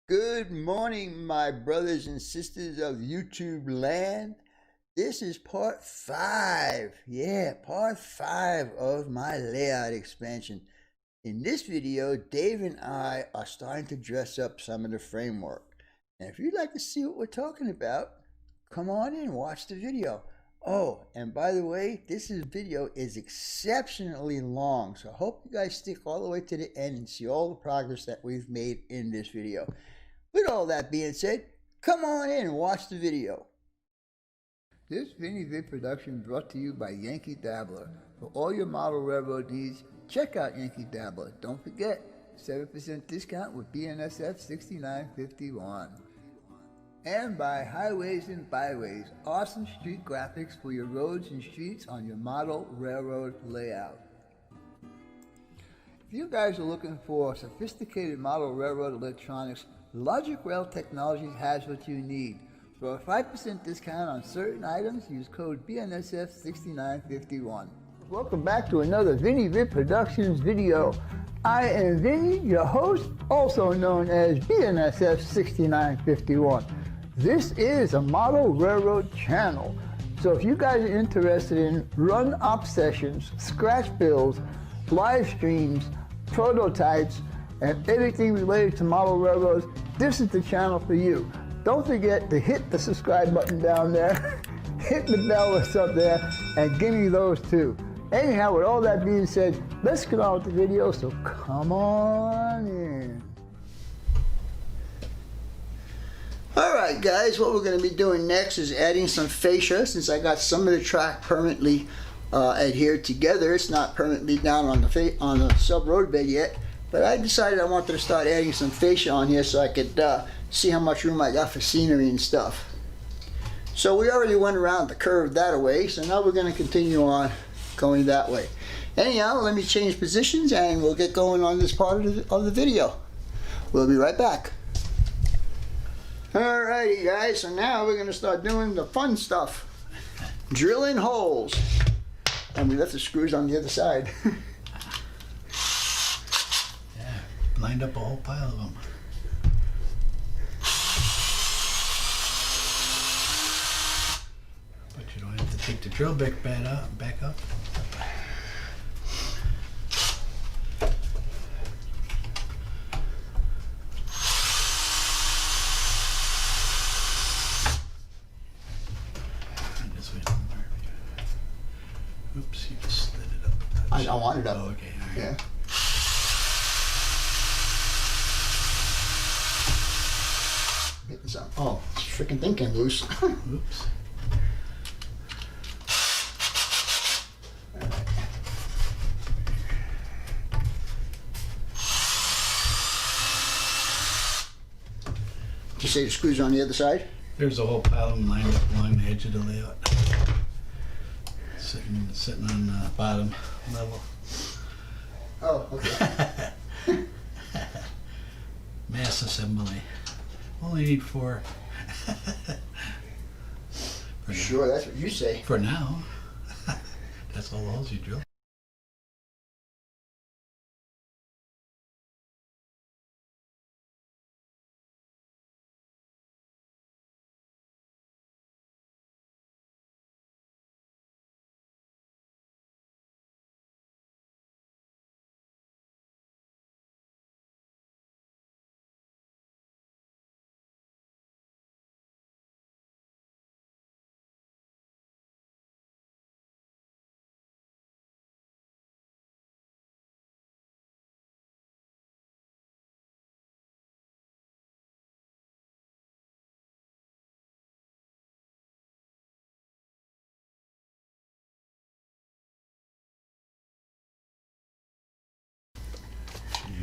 Good morning, my brothers and sisters of YouTube land. This is part 5. Yeah, part 5 of my layout expansion. In this video, Dave and I are starting to dress up some of the framework. And if you'd like to see what we're talking about, come on in and watch the video. Oh, and by the way, this video is exceptionally long, so I hope you guys stick all the way to the end and see all the progress that we've made in this video. With all that being said, come on in and watch the video. This VinnyVid production brought to you by Yankee Dabbler. For all your model railroad needs, check out Yankee Dabbler. Don't forget, 7% discount with BNSF 6951. And by Highways and Byways, awesome street graphics for your roads and streets on your model railroad layout. If you guys are looking for sophisticated model railroad electronics, Logic Rail Technologies has what you need. For a 5% discount on certain items, use code BNSF6951. Welcome back to another VinnyVid Productions video. I am Vinny, your host, also known as BNSF6951. This is a model railroad channel. So if you guys are interested in run-up sessions, scratch builds, live streams, prototypes, and everything related to model railroads, this is the channel for you. Don't forget to hit the subscribe button down there, hit the bell that's up there, and give me those too. Anyhow, with all that being said, let's get on with the video, so come on in. Alright guys, what we're going to be doing next is adding some fascia. Since I got some of the track permanently adhered together, it's not permanently down on the sub road bed yet. But I decided I wanted to start adding some fascia on here so I could see how much room I got for scenery and stuff. So we already went around the curve that way, so now we're going to continue on going that way. Anyhow, let me change positions and we'll get going on this part of the video. We'll be right back. Alrighty guys, so now we're going to start doing the fun stuff. Drilling holes. And we left the screws on the other side. Lined up a whole pile of them. But you don't have to take the drill back up. Oops, you just slid it up. I want it up. Oh, okay. All right. Yeah. Getting some. Oh, this freaking thing came loose. Oops. Did you say the screws are on the other side? There's a whole pile of them lined up along the edge of the layout. Sitting on the bottom level. Oh, okay. Mass assembly. Only need 4. Sure, that's what you say. For now. That's all the holes you drill.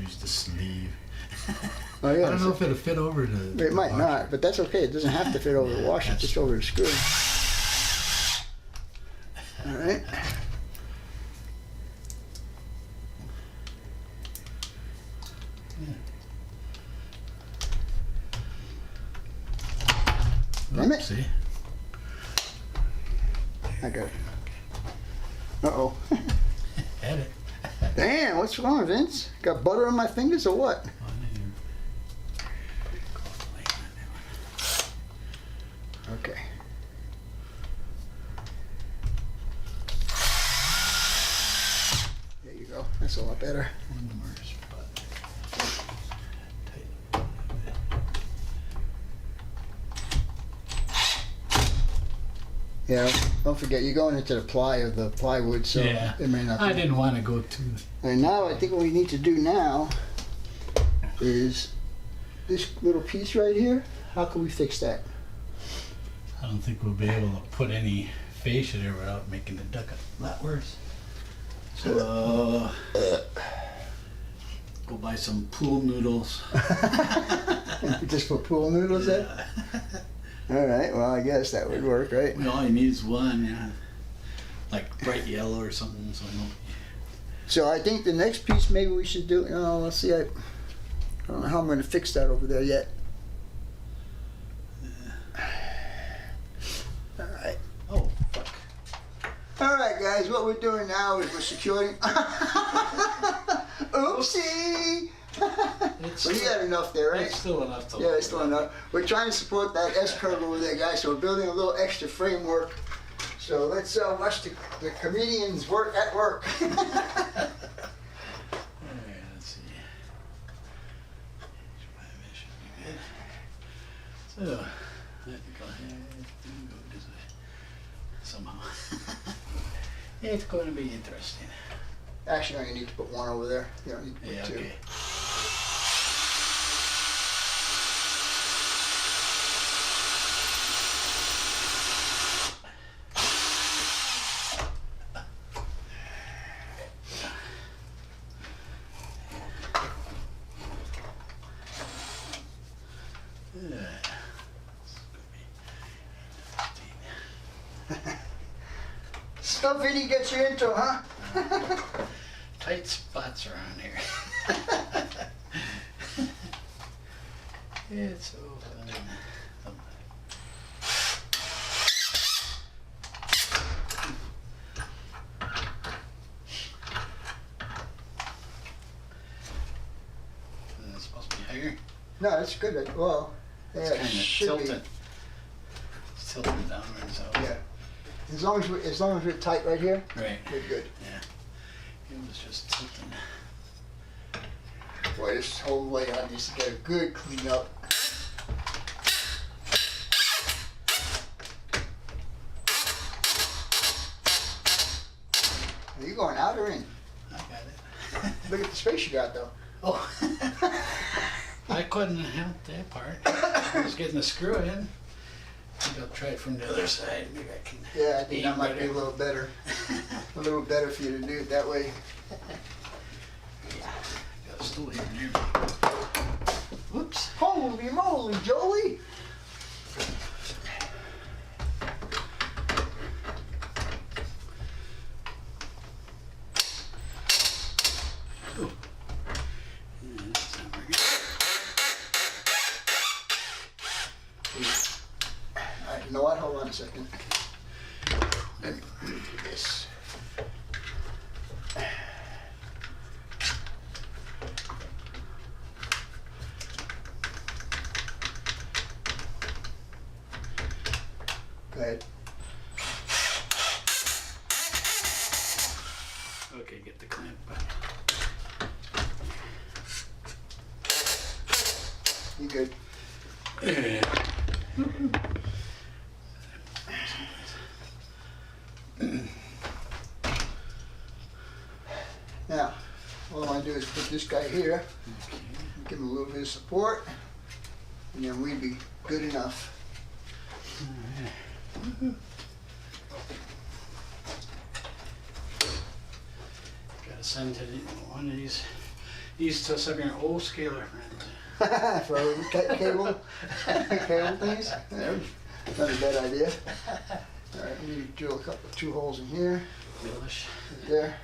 Use the sleeve. Oh yeah. I don't know if it'll fit over the. It might not, but that's okay. It doesn't have to fit over the washer, just over the screw. All right. Damn it. See? I got it. Uh-oh. Had it. Damn, what's wrong, Vince? Got butter on my fingers or what? better. One more spot. Tight. Yeah, don't forget, you're going into the ply of the plywood, so Yeah. it may not be. I didn't want to go too. And now I think what we need to do now is this little piece right here. How can we fix that? I don't think we'll be able to put any fascia there without making the duck a lot worse. So, go buy some pool noodles. Just put pool noodles in? All right, well, I guess that would work, right? Well, all you need is one, yeah. Like bright yellow or something. So I think the next piece maybe we should do, no, let's see, I don't know how I'm going to fix that over there yet. All right. Oh, fuck. All right, guys, what we're doing now is we're securing. Oopsie! Well, you got enough there, right? It's still enough to Yeah, it's still enough. We're trying to support that S-curve over there, guys, so we're building a little extra framework. So let's watch the comedians work at work. Alright, let's see. So, I think I'll have to go this way somehow. It's going to be interesting. Actually, no, you need to put one over there. You don't need to put Yeah, two. okay. Stuff Vinny gets you into, huh? Tight spots around here. It's so fun. Is it supposed to be higher? No, that's good. Well, yeah, It's it kind of should tilted. It's tilted downward, so. be. Yeah. As long as we're tight right here, Right. we're good. Yeah. It was just tilting. Boy, this whole layout needs to get a good clean up. Are you going out or in? I got it. Look at the space you got, though. Oh. I couldn't help that part. I was getting the screw in. Maybe I'll try it from the other side. Maybe I can. Yeah, I think that aim might be a better. little better. A little better for you to do it that way. Got a stool here near me. Whoops. Holy moly, Jolie! Ooh. Yeah, that's not working. All right, you know what? Hold on a second. Let me do this. Go ahead. Okay, get the clamp back. You good? Now, all I want to do is put this guy here, give him a little bit of support, and then we'd be good enough. Gotta send to one of these to some of your old scaler friends. For cable things. Yeah, not a bad idea. All right, we need to drill two holes in here, Millish. right there.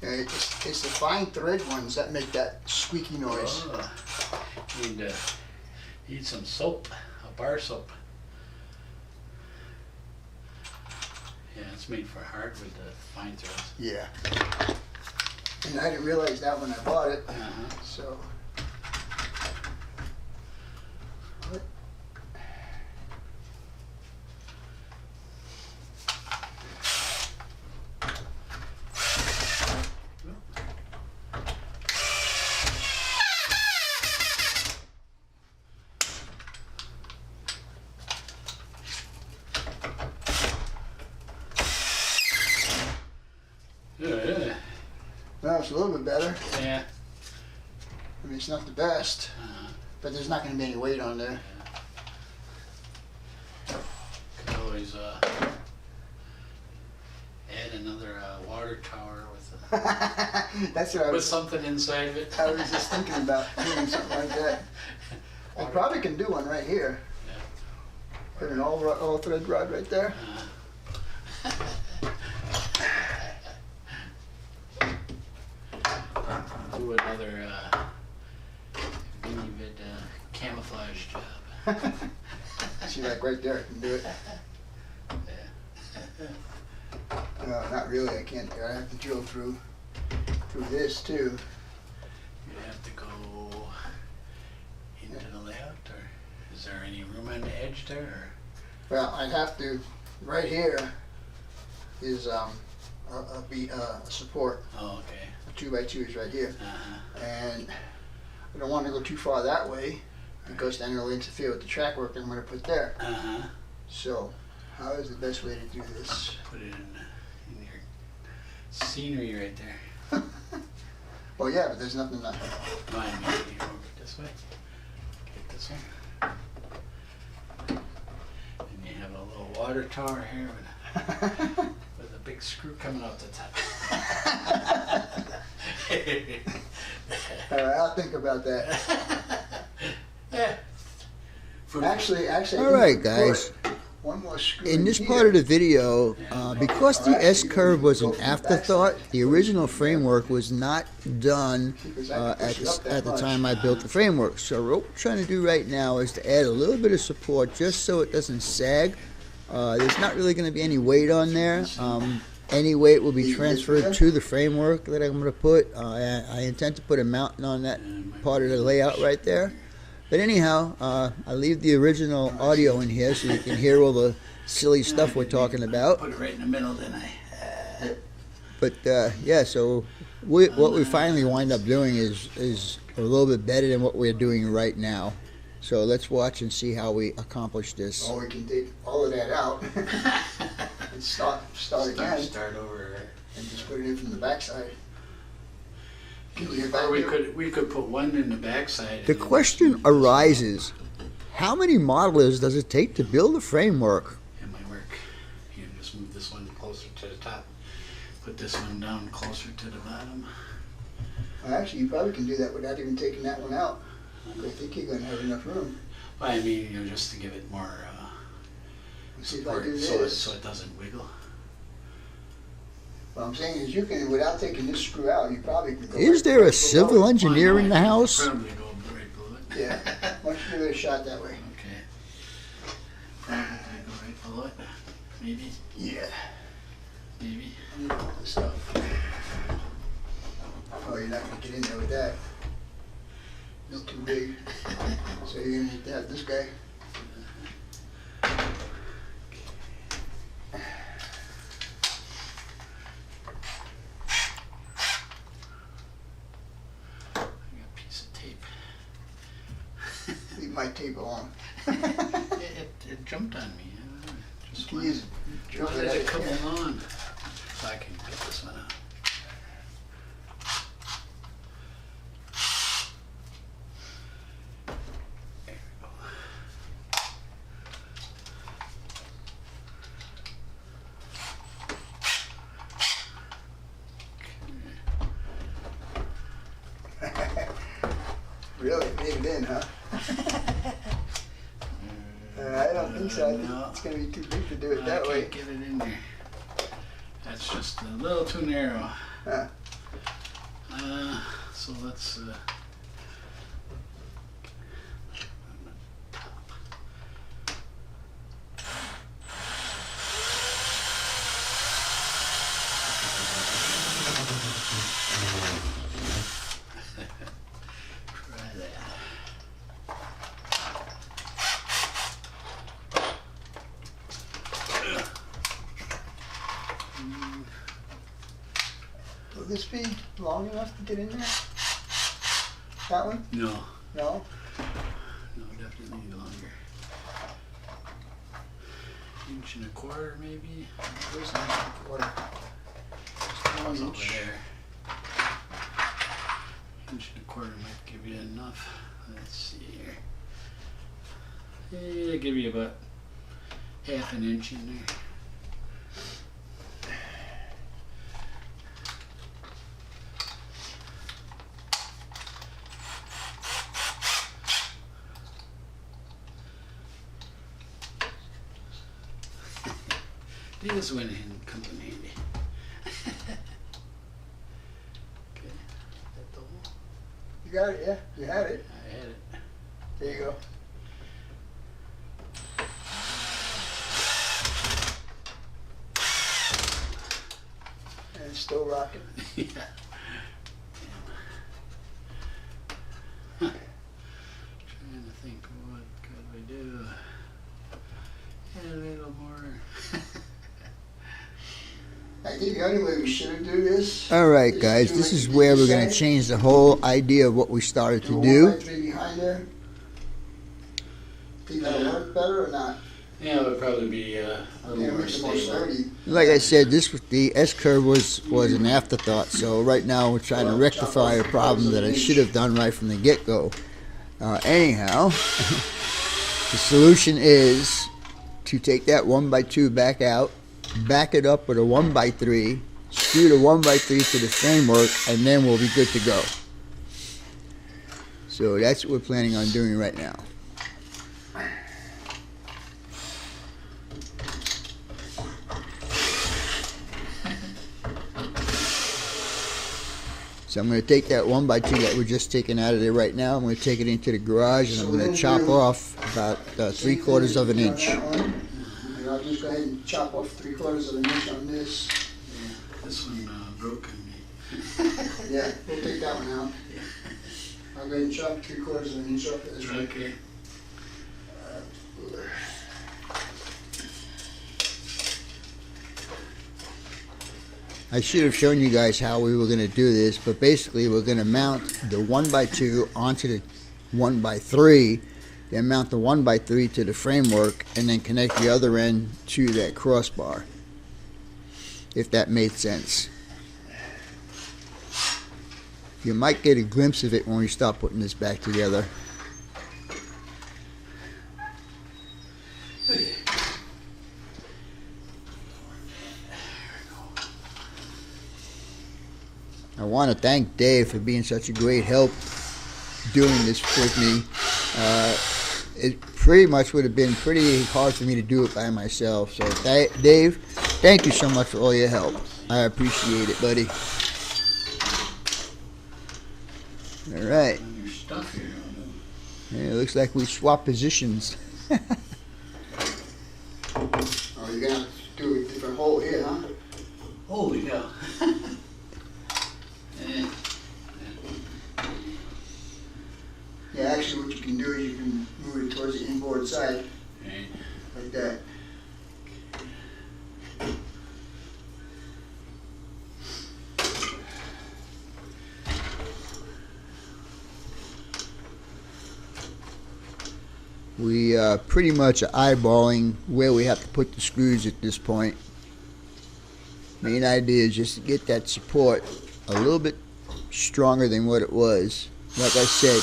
Yeah, it's the fine thread ones that make that squeaky noise. Need some soap, a bar soap. it's made for hardwood, the fine threads. Yeah. And I didn't realize that when I bought it. Uh-huh. So. What? Yeah. Well, it's a little bit better. Yeah. I mean, it's not the best, but there's not going to be any weight on there. Could always add another water tower with That's what I with was, something inside of it. I was just thinking about doing something like that. I probably can do one right here. Yeah. Put an all thread rod right there. Do another vivid camouflage job. See, like right there, I can do it. No, not really. I can't. I have to drill through this too. You have to go into the layout, or is there any room on the edge there? Or? Well, I'd have to. Right here is a support. Oh, okay. A 2x2 is right here, Uh-huh. and I don't want to go too far that way because then it'll interfere with the track work I'm going to put there. Uh-huh. So, how is the best way to do this? Put it in your scenery right there. Well, yeah, but there's nothing that. Mine maybe over this way. Get this one. And you have a little water tower here with a big screw coming out the top. All right, I'll think about that. Yeah. Actually, I All right, think guys. one more screw In this here. part of the video, because the S-curve was an afterthought, the original framework was not done at the time I built the framework. So what we're trying to do right now is to add a little bit of support just so it doesn't sag. There's not really going to be any weight on there. Any weight will be transferred to the framework that I'm going to put. I intend to put a mountain on that part of the layout right there. But anyhow, I leave the original audio in here so you can hear all the silly stuff we're talking about. Put it right in the middle, didn't I? But yeah, so what we finally wind up doing is a little bit better than what we're doing right now. So let's watch and see how we accomplish this. Or we can take all of that out and start again Start over. and just put it in from the backside. Or we could put one in the backside. The question arises, how many modelers does it take to build a framework? It might work. You just move this one closer to the top. Put this one down closer to the bottom. Well, actually, you probably can do that without even taking that one out. I think you're going to have enough room. Well, I mean, just to give it more Let's see if I support, do so this. it doesn't wiggle. What I'm saying is you can, without taking this screw out, you probably can go. Is there a civil engineer in the house? Probably go right below it. Yeah. Why don't you give it a shot that way? Okay. Probably go right below it. Maybe. Yeah. Maybe. Let me pull this up. Oh, you're not going to get in there with that. It's too big. So you're going to need to have this guy. Leave my tape alone. It jumped on me. Just You can use why did it come along? So I can get this one out. There we go. Really? Made it in, huh? I don't think so. I think No. it's going to be too big to do it I that can't way. get it in there. That's just a little too narrow. Huh. So let's top. Try that. Will this be long enough to get in there? That one? No, No? no, definitely longer. 1.25 inches maybe. Where's the quarter? It's over 1 inch. there. 1.25 might give you enough. Let's see here. Yeah, give you about 1/2 inch in there. This went in, comes in handy. Okay, that the hole? You got it, yeah? You had it. I had it. There you go. And it's still rocking. Yeah. Huh. Trying to think what could we do. Add a little more. I think the only way we should do this. Alright guys, this is where we're going to change the whole idea of what we started to do. 1x3 behind there. Think that'll work better or not? Yeah, it would probably be a little Yeah, more make it more stable. sturdy. Like I said, the S-curve was an afterthought, so right now we're trying to rectify a problem that I should have done right from the get-go. Anyhow, the solution is to take that 1x2 back out, back it up with a 1x3, screw the 1x3 to the framework, and then we'll be good to go. So that's what we're planning on doing right now. So I'm going to take that 1x2 that we're just taking out of there right now. I'm going to take it into the garage and I'm going to chop off about 3/4 of an inch. And I'll just go ahead and chop off 3/4 of an inch on this. Yeah, this one broke on me. Yeah, we'll take that one out. I'll go ahead and chop 3/4 of an inch off of this one. Okay. I should have shown you guys how we were going to do this, but basically we're going to mount the 1x2 onto the 1x3, then mount the 1x3 to the framework, and then connect the other end to that crossbar, if that made sense. You might get a glimpse of it when we start putting this back together. I want to thank Dave for being such a great help doing this with me. It pretty much would have been pretty hard for me to do it by myself. So Dave, thank you so much for all your help. I appreciate it, buddy. All right. Your stuff here. Yeah, it looks like we swapped positions. Oh, you're gonna have to do a different hole here, huh? Holy cow. Yeah, actually what you can do is you can move it towards the inboard side, Right. like that. We pretty much are eyeballing where we have to put the screws at this point. Main idea is just to get that support a little bit stronger than what it was. Like I said,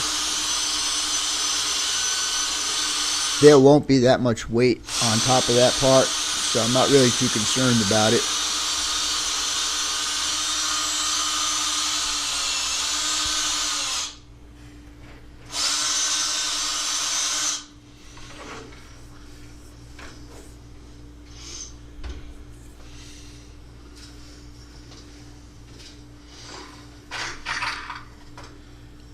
there won't be that much weight on top of that part, so I'm not really too concerned about it.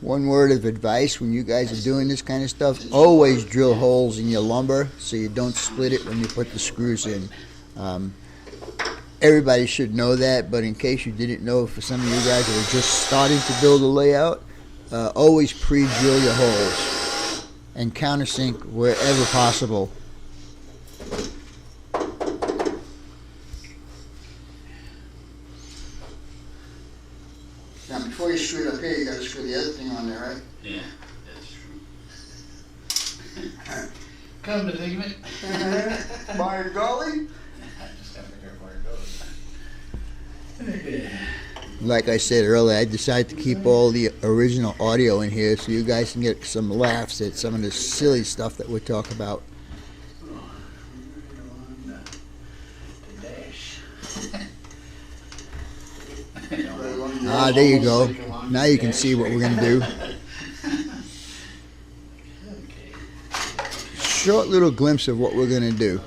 One word of advice when you guys are doing this kind of stuff, always drill holes in your lumber so you don't split it when you put the screws in. everybody should know that, but in case you didn't know, for some of you guys that are just starting to build a layout, always pre-drill your holes and countersink wherever possible. Now, before you screw it up here, you gotta screw the other thing on there, right? Yeah, that's true. Come to think of it. By golly. I just gotta figure out where it goes. Like I said earlier, I decided to keep all the original audio in here so you guys can get some laughs at some of the silly stuff that we talk about. Ah, there you go. Now you can see what we're going to do. Short little glimpse of what we're going to do.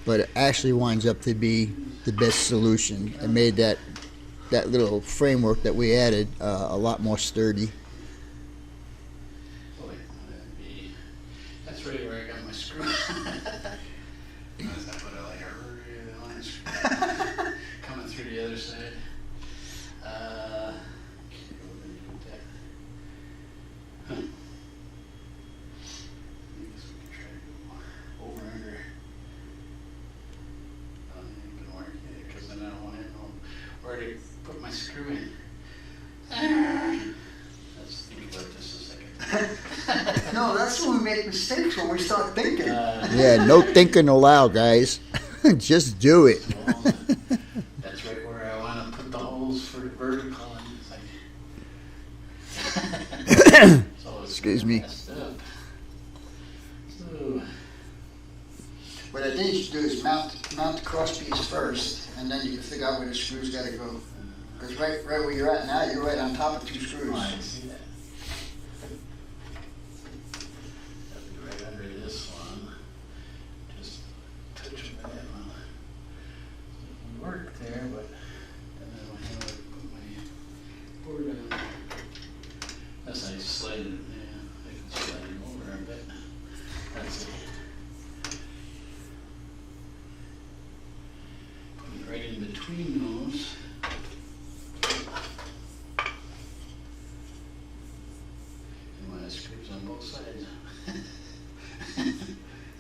But it actually winds up to be the best solution. It made that little framework that we added a lot more sturdy. That's really where I got my screw. I put like a really line screw coming through the other side. Huh. I guess we can try to go over under. It ain't gonna work yet because then I don't want to know where to put my screw in. Let's think about this a second. No, that's when we make mistakes, when we start thinking. Yeah, no thinking aloud, guys. Just do it. Well, that's right where I want to put the holes for the vertical. And it's like Excuse me. messed up. So, What I think you should do is mount the cross piece first, and then you can figure out where the screws gotta go. Because right where you're at now, you're right on top of two screws. I see that. That'd be right under this one. Just touch that one. It worked there, but then I don't have to put my board on. Unless I slide it, yeah, I can slide it over a bit. That's it. Put it right in between those. And when it screws on both sides.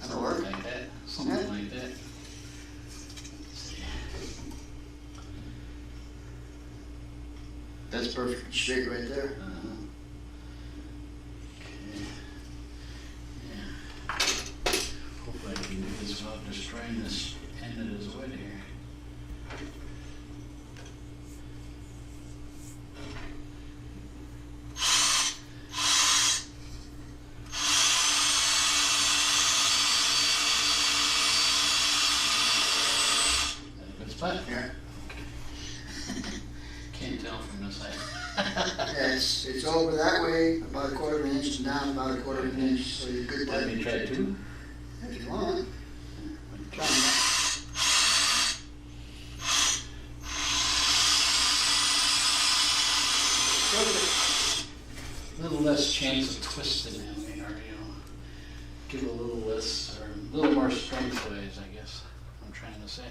That'll work. Something like that, something Yeah. like that. Let's see. That's perfect, straight right there. Uh-huh. Okay. Yeah. Hopefully I can do this without destroying this end that is wet here. That a good spot? Yeah. Can't tell from this side. Yeah, it's over that way, about a quarter of an inch, and down about a quarter of an inch, so you're good Let there. me try two. If you want. Try A little less chance of twisting in there, you know. Give it a little less, or a little more strength-wise, I guess, I'm trying to say.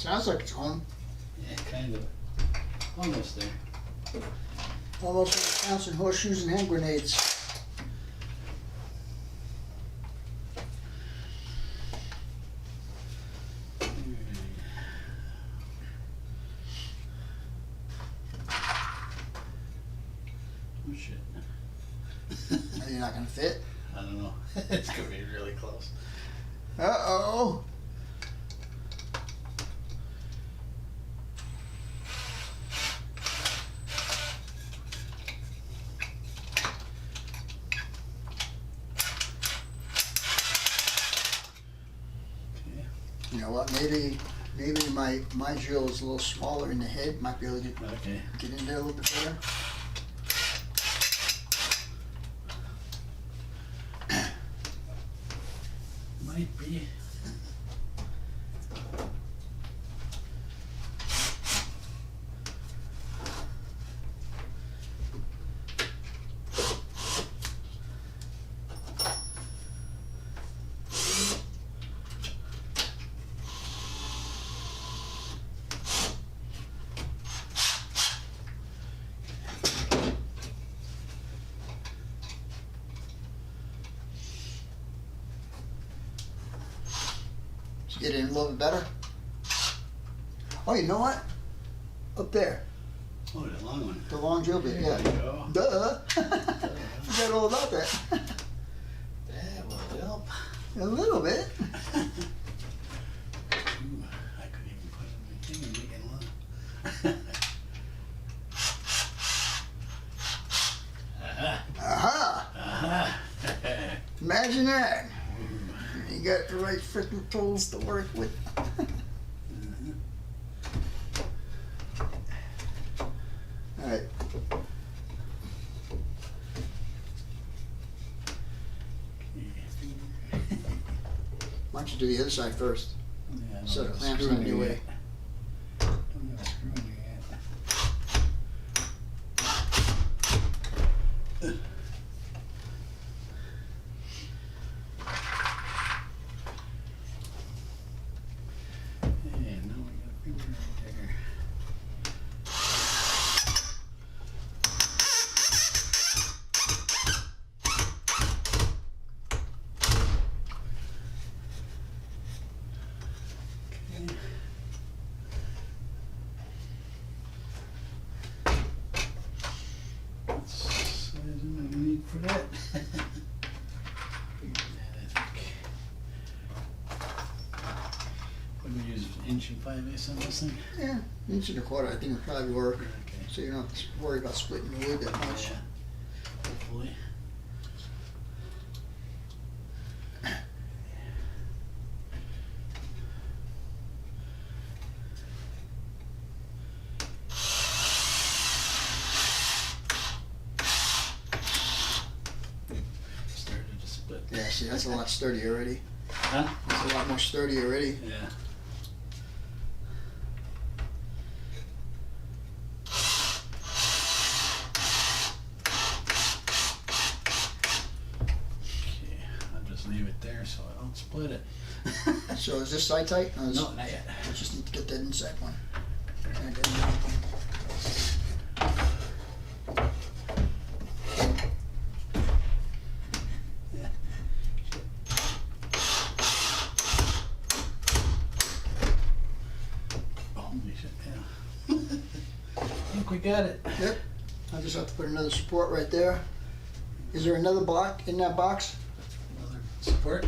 Sounds like it's home. Yeah, kind of. Almost there. Almost like bouncing horseshoes and hand grenades. Oh shit. Are you not gonna fit? I don't know. It's gonna be really close. Uh-oh. Okay. You know what, maybe my drill is a little smaller in the head, might be able to Okay. get in there a little bit better. Might be. Just get in a little bit better. Oh, you know what? Up there, Oh, the long one. the long drill bit, yeah. There you go. Duh. Forgot all about that. That will help. A little bit. Ooh, I could even put it in my thing and make it long. Aha. Aha! Aha. Imagine that. You got the right freaking tools to work with. All right. Why don't you do the other side first? Yeah, I don't So the have a clamps screw not in your there way. yet. Don't have a screw in there yet. And now we got a finger right there. Okay. What size am I gonna need for that? Bigger than that, I think. What do we use, 1.5" on this thing? Yeah, 1.25 I think would probably work. Okay. So you don't have to worry about splitting the wood that much. Yeah, hopefully. Started to split. Yeah, see, that's a lot sturdier already. Huh? That's a lot more sturdy already. Yeah. Okay, I'll just leave it there so I don't split it. So is this side tight? No, No, not yet. I just need to get that inside one. Okay. Yeah. Holy shit, yeah. I think we got it. Yep. I just have to put another support right there. Is there another block in that box? Another support?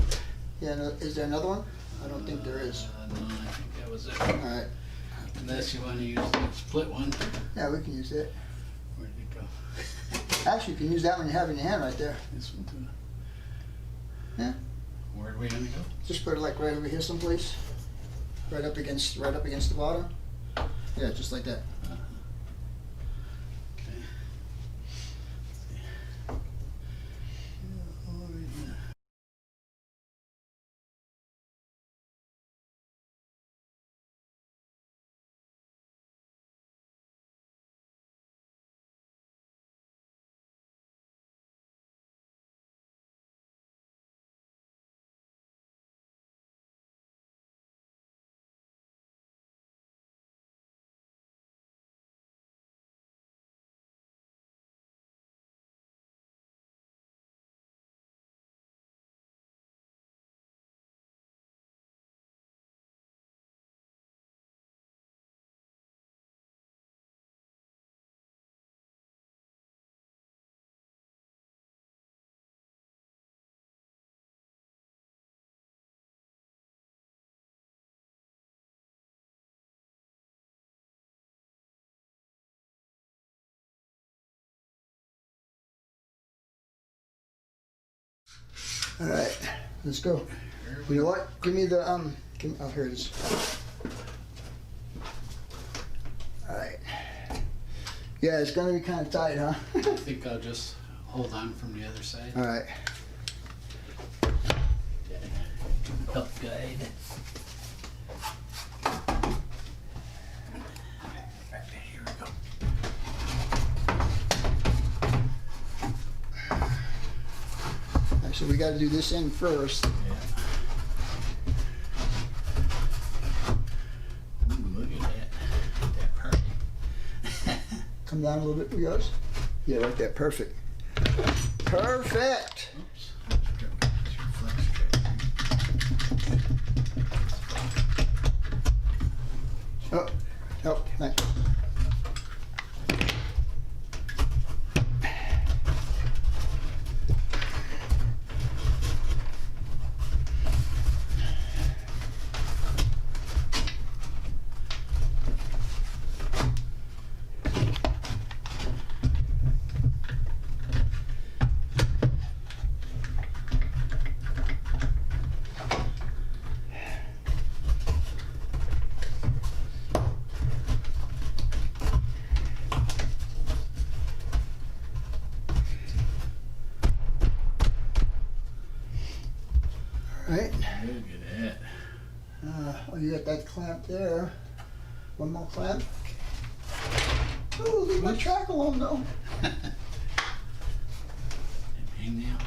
Yeah, no, is there another one? I don't think there is. No, I think that was it. All right. Unless you want to use the split one. Yeah, we can use that. Where'd it go? Actually, you can use that one you have in your hand right there. This one too. Yeah. Where are we gonna go? Just put it like right over here someplace. Right up against the bottom. Yeah, just like that. All right, let's go. You know what? Give me the oh, here it is. All right. Yeah, it's gonna be kind of tight, huh? I think I'll just hold on from the other side. All right. Help guide. Here we go. So we got to do this end first. Yeah. Ooh, look at that. That party. Come down a little bit, guys. Yeah, like that. Perfect. Perfect. Oops. It's your flex tray. Oh, oh, nice. Right. Look at that. Oh, you got that clamp there. One more clamp. Oh, leave my track alone though. Hangnail.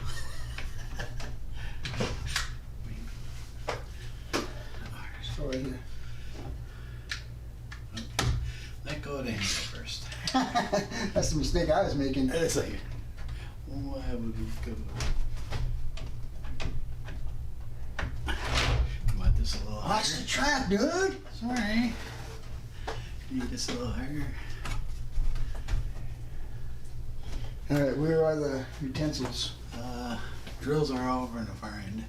Sorry here. Let go of the handle first. That's the mistake I was making. It's like, why would we go? Come on, this a little higher. Watch the track, dude. Sorry. Need this a little higher. All right, where are the utensils? Drills are over in the far end.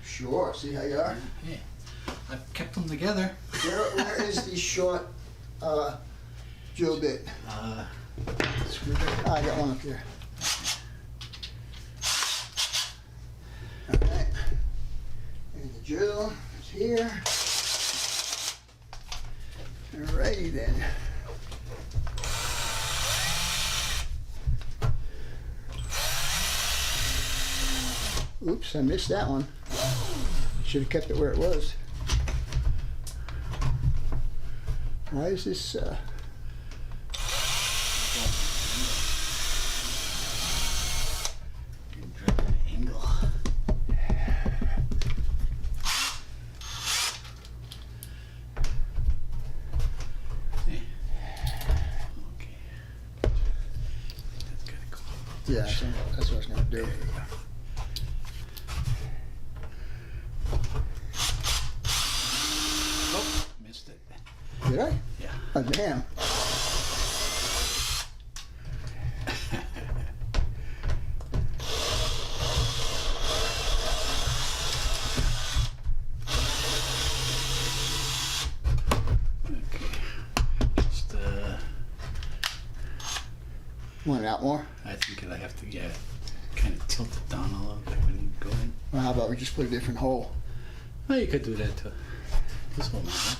Sure. See how you are. Yeah, I've kept them together. Where is the short drill bit? Screwdriver. I got one up here. All right. And the drill is here. Alrighty then. Oops, I missed that one. Should have kept it where it was. Why is this Angle. Okay. That's gotta go. yeah, that's what I was gonna do. Oh, missed it. Did I? Yeah. Oh damn. Okay. Just Want it out more? I think I have to kind of tilt it down a little bit when you go in. Well, how about we just put a different hole? Oh, you could do that too. This will not work.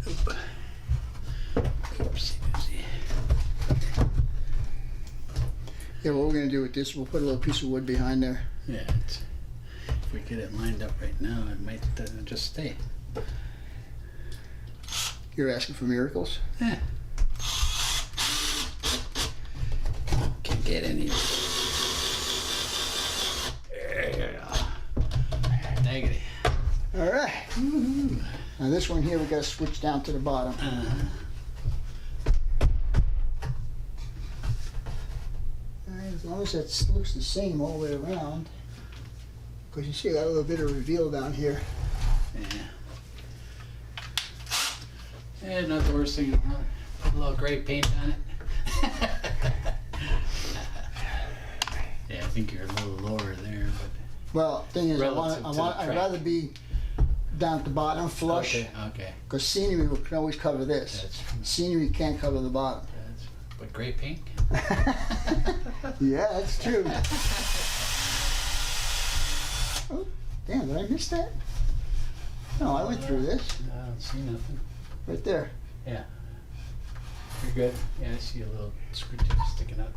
Oop. Oopsie doopsie. Yeah, what we're gonna do with this, we'll put a little piece of wood behind there. Yeah, if we get it lined up right now, it might just stay. You're asking for miracles? Yeah. Can't get any. Negative. All right. Now this one here, we gotta switch down to the bottom. All right, as long as that looks the same all the way around. Because you see, I got a little bit of reveal down here. Yeah. Yeah, not the worst thing in the world. Put a little gray paint on it. Yeah, I think you're a little lower there, but Well, thing is, Relative to the I'd track. rather be down at the bottom, flush. Okay. Because scenery can always cover this. That's, Scenery can't cover the bottom. but gray paint? Yeah, that's true. Oh, damn, did I miss that? No, I went through this. I don't see nothing. Right there. Yeah. You're good. Yeah, I see a little screw tip sticking out.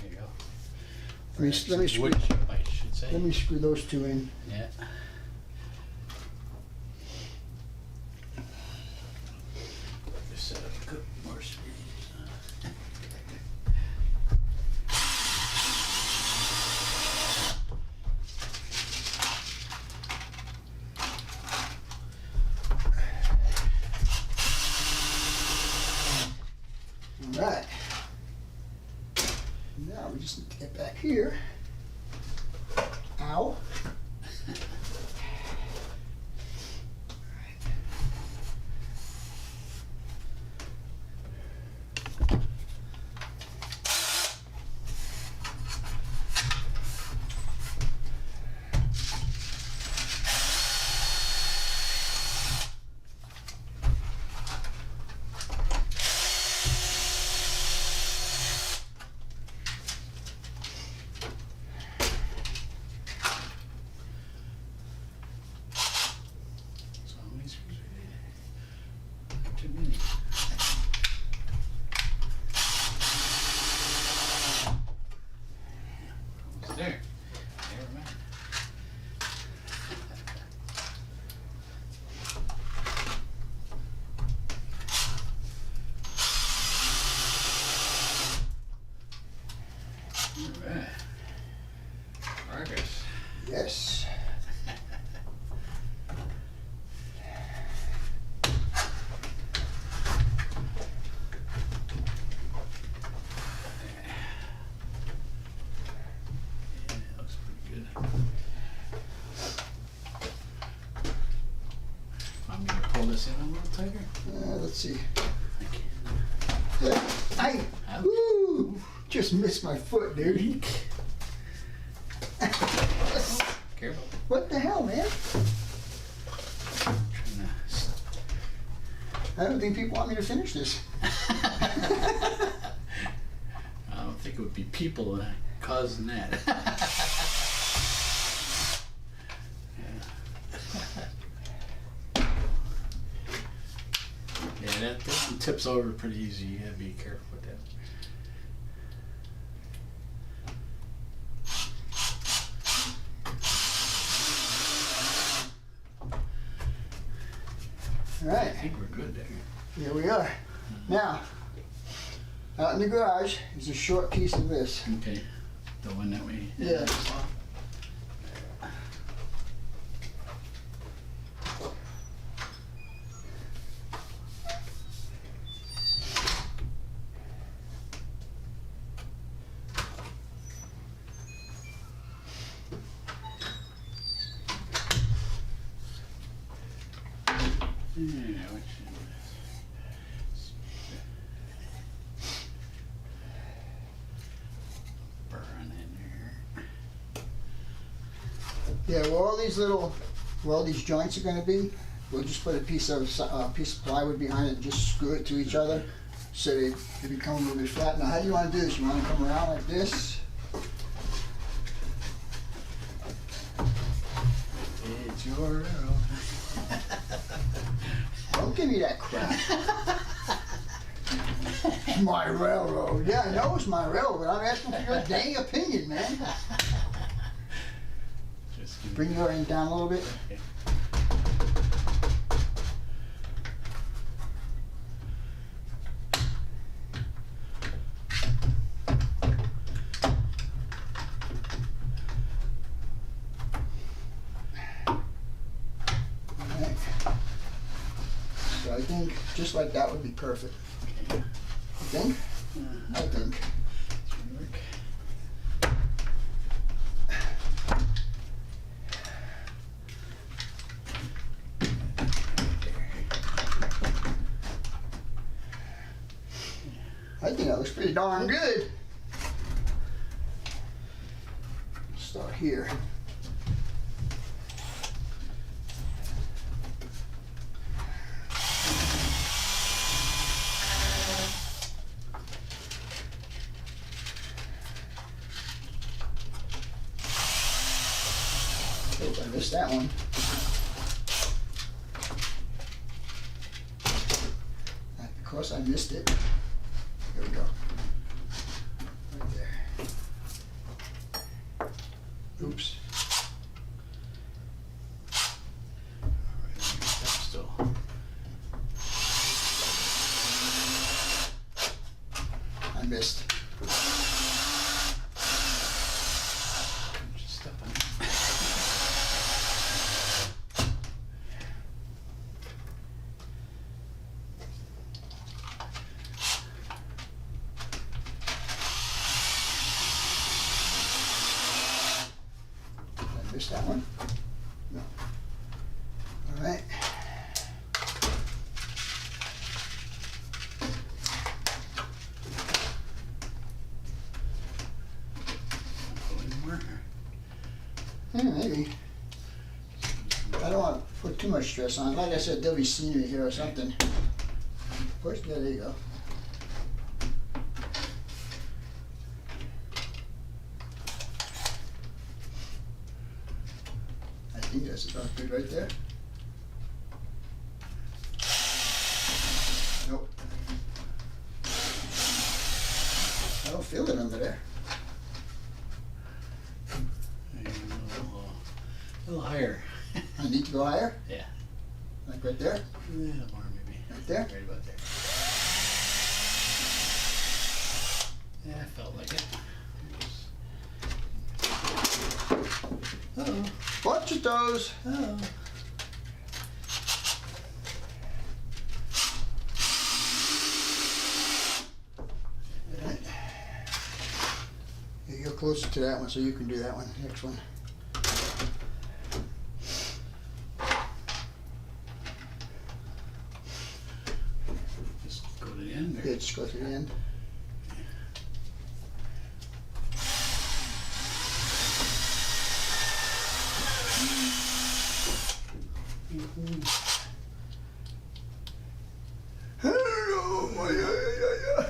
There you go. Let me screw. Wood chip, I should say. Let me screw those two in. Yeah. Just set up a couple more screws. All right. Now we just need to get back here. Ow. Too many. Almost there. Never mind. All right. Progress. Yes. I'm gonna pull this in a little tighter. Let's see. I can. Hey! Woo! Just missed my foot, dude. Careful. What the hell, man? I don't think people want me to finish this. I don't think it would be people causing that. Yeah, that one tips over pretty easy. You gotta be careful with that. All right. I think we're good there. Here we are. Now, out in the garage is a short piece of this. Okay. The one that we. Yeah. Yeah, which burn in there. Yeah, where all these joints are going to be, we'll just put a piece of plywood behind it and just screw it to each other so they become a little bit flat. Now, how do you want to do this? You want to come around like this? It's your railroad. Don't give me that crap. It's my railroad. Yeah, I know it's my railroad, but I'm asking for your dang opinion, man. Just give me- Bring your end down a little bit. Okay. Alright. So I think just like that would be perfect. Okay. You think? I think. Should work. I think that looks pretty darn good. Start here. missed that one. Of course I missed it. Here we go. Right there. Oops. Still. I missed. Just step on it. I missed that one? No. All right. Maybe. I don't want to put too much stress on it. Like I said, there'll be scenery here or something. Push, yeah, there you go. I think that's about good right there. Nope. I don't feel it under there. A little higher. I need to go higher? Yeah. Like right there? Yeah, more maybe. Right there? Right about there. Yeah, I felt like it. Uh-oh. Watch your toes. Uh-oh. You go closer to that one so you can do that one, next one. Just go to the end there. Yeah, just go to the end. Oh, my, yeah.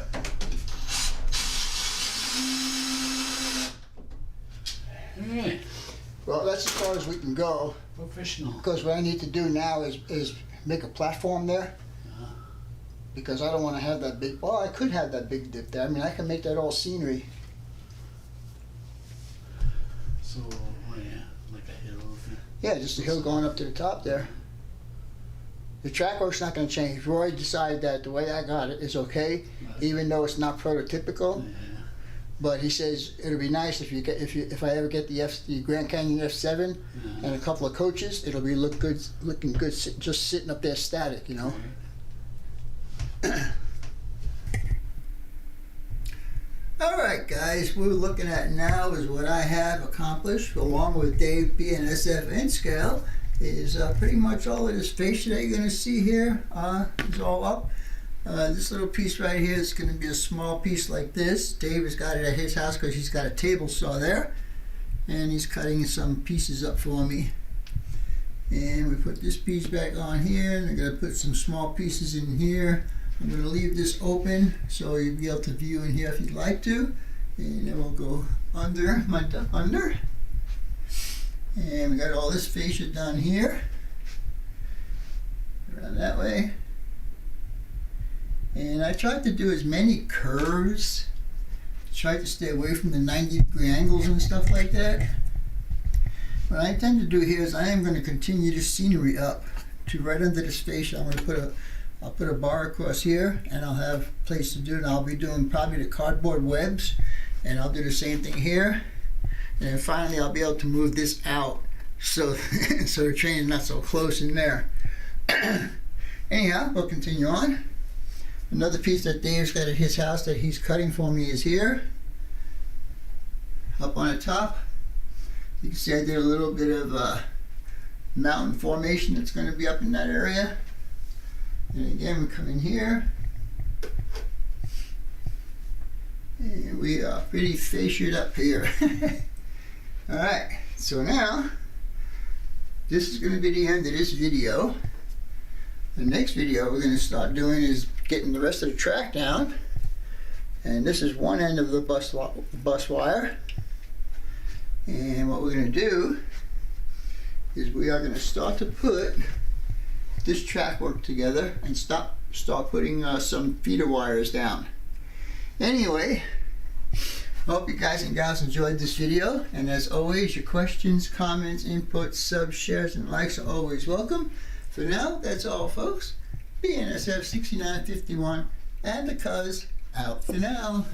Alright. Well, that's as far as we can go, Professional. because what I need to do now is make a platform there, Uh-huh. because I don't want to have that big, well, I could have that big dip there. I mean, I can make that all scenery. So, oh yeah, like a hill. Yeah, just a hill going up to the top there. The track work's not going to change. Roy decided that the way I got it is okay, even though it's not prototypical. Yeah. But he says it'll be nice if if I ever get the Grand Canyon F7 and a couple of coaches, it'll be looking good, just sitting up there static, you know. All right, guys, what we're looking at now is what I have accomplished, along with Dave BNSF N Scale, is pretty much all of this fascia that you're going to see here is all up. This little piece right here is going to be a small piece like this. Dave has got it at his house because he's got a table saw there, and he's cutting some pieces up for me. And we put this piece back on here, and I'm going to put some small pieces in here. I'm going to leave this open so you'll be able to view in here if you'd like to. And then we'll go under, under. And we got all this fascia down here. Around that way. And I tried to do as many curves. Tried to stay away from the 90-degree angles and stuff like that. What I intend to do here is I am going to continue the scenery up to right under this fascia. I'm going to I'll put a bar across here, and I'll have a place to do it. And I'll be doing probably the cardboard webs, and I'll do the same thing here. And then finally I'll be able to move this out so so the train is not so close in there. Anyhow, we'll continue on. Another piece that Dave's got at his house that he's cutting for me is here. Up on the top. You can see I did a little bit of mountain formation that's going to be up in that area. And again, we come in here. And we are pretty fasciated up here. Alright, so now, this is going to be the end of this video. The next video we're going to start doing is getting the rest of the track down. And this is one end of the bus wire. And what we're going to do is we are going to start to put this track work together and start putting some feeder wires down. Anyway, I hope you guys and gals enjoyed this video, and as always, your questions, comments, inputs, subs, shares, and likes are always welcome. For now, that's all, folks. BNSF 6951 and the cuz out for now.